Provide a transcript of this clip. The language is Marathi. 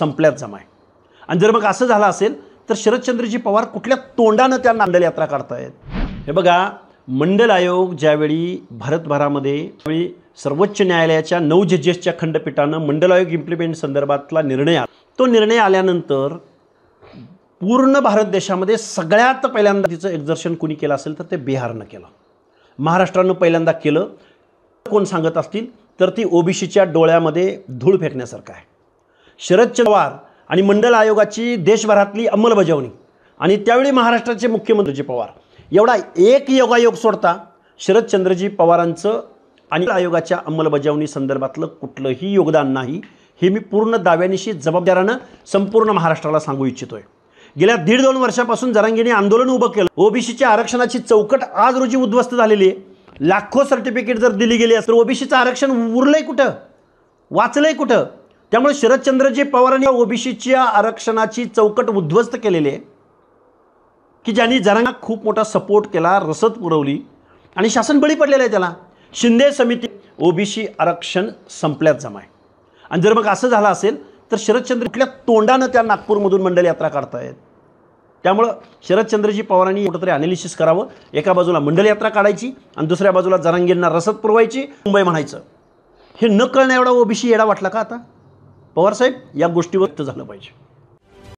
संपल्यात जमा आहे। आणि जर मग असं झालं असेल तर शरदचंद्रजी पवार कुठल्या तोंडानं त्या मंडल यात्रा काढतायत? हे बघा, मंडल आयोग ज्यावेळी भारतभरामध्ये त्यावेळी सर्वोच्च न्यायालयाच्या 9 जजेसच्या खंडपीठानं मंडल आयोग इम्प्लिमेंट संदर्भातला निर्णय आला। तो निर्णय आल्यानंतर पूर्ण भारत देशामध्ये सगळ्यात पहिल्यांदा तिचं एक्झर्शन कुणी केलं असेल तर ते बिहारनं केलं, महाराष्ट्रानं पहिल्यांदा केलं। कोण सांगत असतील तर ती ओबीसीच्या डोळ्यामध्ये धूळ फेकण्यासारखं आहे। शरदचंद्र पवार आणि मंडल आयोगाची देशभरातली अंमलबजावणी आणि त्यावेळी महाराष्ट्राचे मुख्यमंत्री पवार एवढा एक योगायोग सोडता शरदचंद्रजी पवारांचं आणि आयोगाच्या अंमलबजावणी संदर्भातलं कुठलंही योगदान नाही, हे मी पूर्ण दाव्यानिशी जबाबदारानं संपूर्ण महाराष्ट्राला सांगू इच्छितोय। गेल्या 1.5-2 वर्षापासून जरांगेने आंदोलन उभं केलं। ओबीसीच्या आरक्षणाची चौकट आज रोजी उद्ध्वस्त झालेली आहे। लाखो सर्टिफिकेट जर दिली गेली तर ओबीसीचं आरक्षण उरलंय कुठं, वाचलंय कुठं? त्यामुळे शरदचंद्रजी पवारांनी ओबीसीच्या आरक्षणाची चौकट उद्ध्वस्त केलेली आहे की ज्यांनी जरांगा खूप मोठा सपोर्ट केला, रसद पुरवली आणि शासन बळी पडलेलं आहे त्याला। शिंदे समिती ओबीसी आरक्षण संपल्यात जमा आहे। आणि जर मग असं झालं असेल तर शरदचंद्र कुठल्या तोंडानं त्या नागपूरमधून मंडल यात्रा काढतायत? त्यामुळं शरदचंद्रजी पवारांनी कुठंतरी अनालिसिस करावं। एका बाजूला मंडल यात्रा काढायची आणि दुसऱ्या बाजूला जरांगेंना रसद पुरवायची, मुंबई म्हणायचं। हे न कळणं एवढा ओबीसी येडा वाटला का आता? पवार साहेब, या गोष्टीवर झालं पाहिजे।